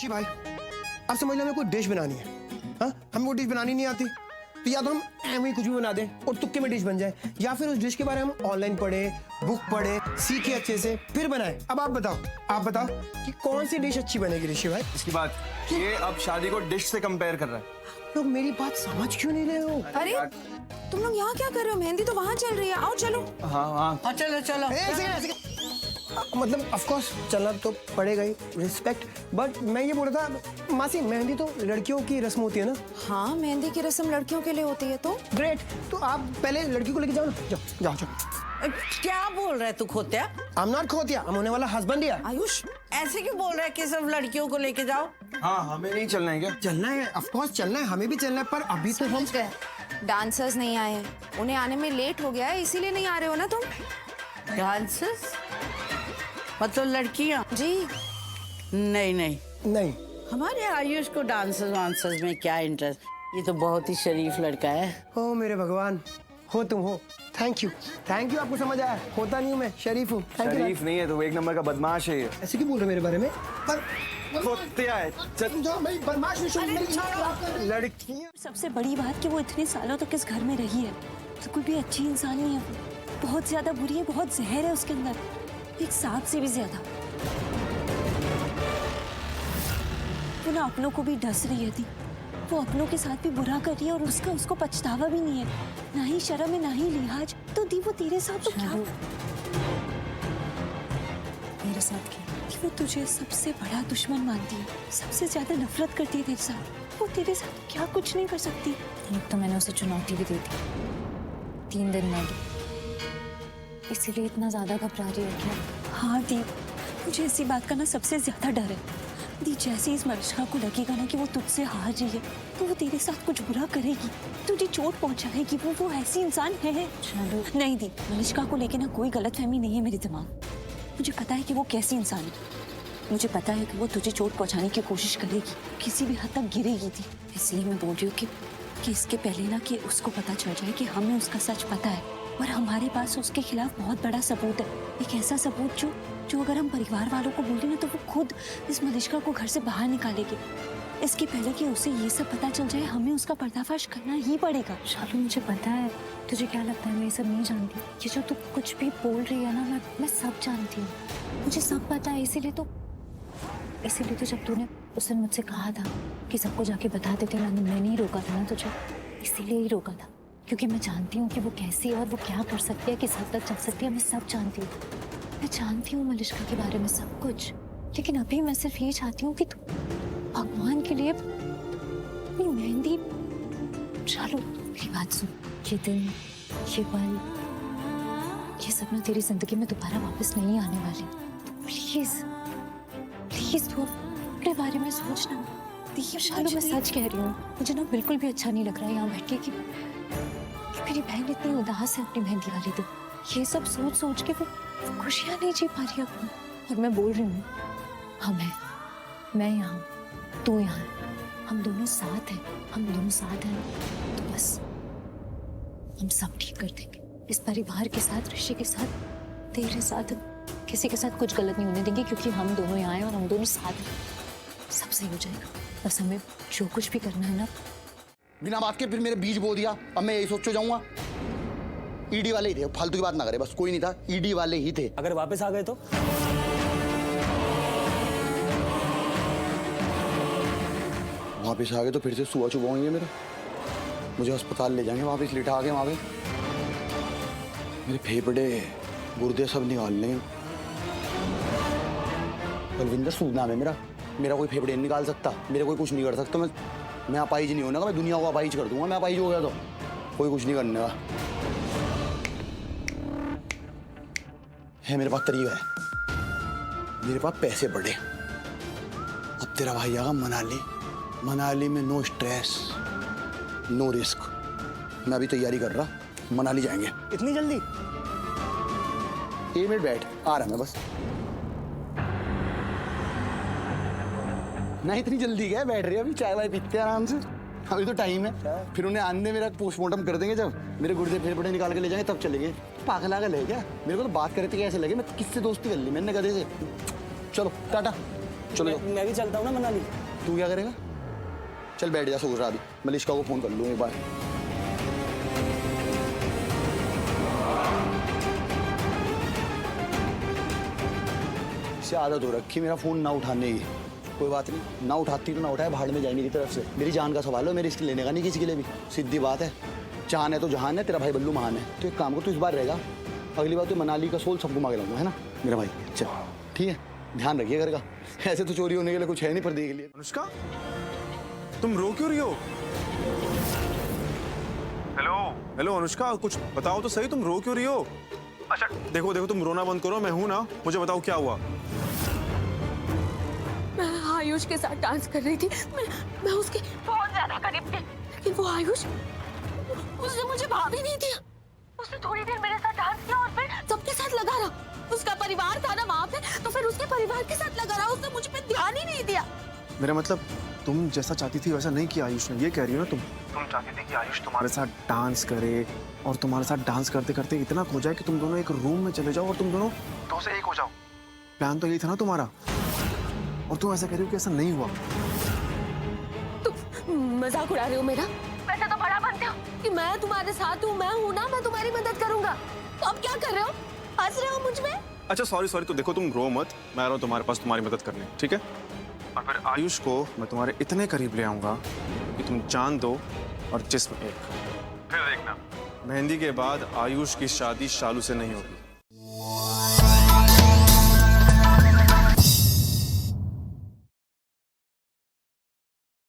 ऋषि भाई, अब समझ लो हमें कोई डिश बनानी है। हाँ, हमें वो डिश बनानी नहीं आती, तो या तो हम ऐसे ही कुछ भी बना दें और तुक्के में डिश बन जाए, या फिर उस डिश के बारे में हम ऑनलाइन पढ़े, बुक पढ़े, सीखे अच्छे से, फिर बनाए। अब आप बताओ कि कौन सी डिश अच्छी बनेगी ऋषि भाई? इसकी बात ये अब शादी को डिश से कंपेयर कर रहा है। लोग मेरी बात समझ क्यों नहीं रहे हो? अरे तुम लोग यहाँ क्या कर रहे हो? मेहंदी तो वहाँ चल रही है, आओ चलो। हाँ चलो चलो। मतलब ऑफ कोर्स चलना तो पड़ेगा ही, रिस्पेक्ट। बट मैं ये बोल रहा था मासी, मेहंदी तो लड़कियों की रस्म होती है ना? हाँ, मेहंदी की रस्म लड़कियों के लिए होती है। तो ग्रेट, तो आप पहले लड़की को लेके जाओ ना। जाओ। क्या बोल रहा है तू खोतिया? I'm not खोतिया, I'm होने वाला हस्बैंड या। आयुष, ऐसे क्यों बोल रहा है कि सिर्फ लड़कियों को लेके जाओ? हाँ, हमें नहीं चलना है क्या? चलना है, ऑफ कोर्स चलना है, हमें भी चलना है, पर अभी तो हम डांसर्स नहीं आए हैं, उन्हें आने में लेट हो गया है, इसीलिए नहीं आ रहे हो ना तुम? डांसर्स मतलब लड़कियां? जी नहीं। हमारे आयुष को डांसर्स वांसर्स में क्या इंटरेस्ट? ये तो बहुत ही शरीफ लड़का है। ओ मेरे भगवान, हो तुम हो। थैंक यू, आपको समझ आया। होता नहीं हूँ मैं, शरीफ हूँ। शरीफ नहीं है तो एक नंबर का बदमाश है ये। ऐसे क्यों बोल रहे हो मेरे बारे में? पर खोतिया है। बदमाश लड़कियाँ। सबसे बड़ी बात कि वो इतने सालों तक इस घर में रही है, तो कोई भी अच्छी इंसान नहीं है वो। बहुत ज्यादा बुरी है, बहुत जहर है उसके अंदर, एक सांप से भी ज्यादा। वो ना अपनों को भी डस रही है, वो अपनों के साथ भी बुरा कर रही है और उसको पछतावा भी नहीं है, ना ही शर्म है ना ही लिहाज। तो दी वो तेरे साथ तो क्या? मेरे साथ क्या? वो तुझे सबसे बड़ा दुश्मन मानती है, सबसे ज्यादा नफरत करती है तेरे साथ। वो तेरे साथ क्या कुछ नहीं कर सकती। एक तो मैंने उसे चुनौती भी दी थी, 3 दिन में दी, इसीलिए इतना ज्यादा घबरा रही है क्या? हाँ दी, मुझे इसी बात का ना सबसे ज्यादा डर है। दी, जैसे इस मलिश्का को लगेगा ना कि वो तुझसे हार रही है, तो वो तेरे साथ कुछ बुरा करेगी, तुझे चोट पहुंचाएगी। वो ऐसी इंसान है। नहीं दी, मलिश्का को लेके ना कोई गलतफहमी नहीं है मेरे दिमाग। मुझे पता है कि वो कैसी इंसान है, मुझे पता है कि वो तुझे चोट पहुंचाने की कोशिश करेगी, किसी भी हद तक गिरेगी थी। इसलिए मैं बोल रही हूँ कि इसके पहले ना कि उसको पता चल जाए कि हमें उसका सच पता है और हमारे पास उसके खिलाफ बहुत बड़ा सबूत है। एक ऐसा सबूत जो अगर हम परिवार वालों को बोले ना तो वो खुद इस मलिश्का को घर से बाहर निकालेगी। इसके पहले कि उसे ये सब पता चल जाए, हमें उसका पर्दाफाश करना ही पड़ेगा। शालू, मुझे पता है। तुझे क्या लगता है मैं ये सब नहीं जानती? ये जो तू कुछ भी बोल रही है ना, मैं सब जानती हूँ, मुझे सब पता है। इसीलिए तो जब तूने उस दिन मुझसे कहा था कि सबको जाके बता देते, मैं नहीं रोका था ना तुझे, इसीलिए ही रोका था, क्योंकि मैं जानती हूँ कि वो कैसी है और वो क्या कर सकती है, किस हद तक चल सकती है। मैं सब जानती हूँ, मैं जानती हूँ मलिश्का के बारे में सब कुछ। लेकिन अभी मैं सिर्फ ये चाहती हूँ कि तू भगवान के लिए अपनी मेहंदी। चलो मेरी बात सुन, ये दिन, ये पल, ये सब ना तेरी जिंदगी में दोबारा वापस नहीं आने वाले। तो प्लीज तू अपने बारे में सोचना। शालू, मैं सच कह रही हूँ, मुझे ना बिल्कुल भी अच्छा नहीं लग रहा है यहाँ बैठ के कि मेरी बहन इतनी उदास है अपनी मेहंदी वाली दिन। ये सब सोच के वो खुशियाँ नहीं जी पा रही अपनी। और मैं बोल रही हूँ, मैं यहाँ, तू यहाँ, हम दोनों साथ हैं, तो बस हम सब ठीक कर देंगे। इस परिवार के साथ, ऋषि के साथ, तेरे साथ, किसी के साथ कुछ गलत नहीं होने देंगे, क्योंकि हम दोनों यहाँ हैं और हम दोनों साथ हैं। सब सही हो जाएगा। बस हमें जो कुछ भी करना है ना। बिना बात के फिर मेरे बीज बो दिया। अब मैं यही सोच जाऊंगा, ईडी वाले ही थे, फालतू की बात ना करे, बस कोई नहीं था, ईडी वाले ही थे। अगर वापस आ गए तो? वापस आ गए तो फिर से सुआ चुबाएंगे मेरा, मुझे अस्पताल ले जाएंगे, वापस लिटा के वहां पे मेरे फेफड़े गुर्दे सब निकाल लेंगे। बलविंदर सूद नाम है मेरा कोई फेफड़े नहीं निकाल सकता, मेरे कोई कुछ नहीं कर सकता। मैं अपाहिज नहीं होने का, मैं दुनिया को अपाहिज कर दूंगा। मैं अपाहिज हो गया तो कोई कुछ नहीं करने का है। मेरे पास तरीका है, मेरे पास पैसे बढ़े। अब तेरा भाई आगा मनाली में नो स्ट्रेस नो रिस्क। मैं अभी तैयारी कर रहा, मनाली जाएंगे। इतनी जल्दी? 1 मिनट बैठ, आ रहा मैं बस। नहीं इतनी जल्दी क्या बैठ रही है, अभी चाय वाय पीते हैं आराम से, अभी तो टाइम है। फिर उन्हें आने मेरा पोस्टमार्टम कर देंगे, जब मेरे गुर्दे फेफड़े निकाल के ले जाएंगे तब चलेंगे। पागल आगल है क्या? मेरे को तो बात करे थे कैसे लगे, मैं किससे दोस्ती कर ली मैंने गधे से। चलो टाटा। चलो जाओ। मैं भी चलता हूँ ना मनाली। तू क्या करेगा? चल बैठ जा, सोच रहा अभी मलिश्का को फोन कर लूँ एक बार। इसे आदत हो रखी मेरा फोन ना उठाने की। कोई बात नहीं, ना उठाती तो ना उठाए, भाड़ में जाए मेरी तरफ से। मेरी जान का सवाल है, मेरे इसके लेने का नहीं किसी के लिए भी। सीधी बात है, जान है तो जहान है, तेरा भाई बल्लू महान है। तो एक काम कर, तू इस बार रहेगा, अगली बार तो मनाली का सोल सबको मांगे लाऊंगा, है ना मेरा भाई? चल ठीक है, ध्यान रखिए घर का। ऐसे तो चोरी होने के लिए कुछ है नहीं पर्दे के लिए। अनुष्का, तुम रो क्यों रही हो? हेलो हेलो अनुष्का, कुछ बताओ तो सही, तुम रो क्यों रही हो? अच्छा देखो देखो, तुम रोना बंद करो, मैं हूं ना, मुझे बताओ क्या हुआ। मैं आयुष के साथ डांस कर रही थी। मैं उसके बहुत ज्यादा करीब थी, लेकिन वो आयुष, उसने मुझे भाव ही नहीं दिया। उसने थोड़ी देर मेरे साथ डांस किया और फिर सबके साथ लगा रहा। उसका परिवार था ना वहाँ पे, तो फिर उसके परिवार के साथ लगा रहा। उसने मुझ पे ध्यान ही नहीं दिया। मेरा मतलब, तुम जैसा चाहती थी वैसा नहीं किया आयुष ने, ये कह रही हो ना तुम चाहती थी कि आयुष तुम्हारे साथ डांस करे और तुम्हारे साथ डांस करते करते इतना खो जाए कि तुम दोनों एक रूम में चले जाओ और तुम दोनों दो से एक हो जाओ। प्लान तो यही था ना तुम्हारा, और तुम ऐसा कह रही हो कि ऐसा नहीं हुआ। तुम मजाक उड़ा रहे हो मेरा? वैसे तो बड़ा बनते हो कि मैं तुम्हारे साथ हूँ, मैं हूँ ना, मैं तुम्हारी मदद करूंगा। तो अब क्या कर रहे हो? हंस रहे हो मुझ में? अच्छा सॉरी, तो देखो तुम रो मत, मैं आ रहा हूँ तुम्हारे पास तुम्हारी मदद करने, ठीक है? और फिर आयुष को मैं तुम्हारे इतने करीब ले आऊंगा कि तुम जान दो और जिस्म एक। फिर देखना, मेहंदी के बाद आयुष की शादी शालू से नहीं होगी।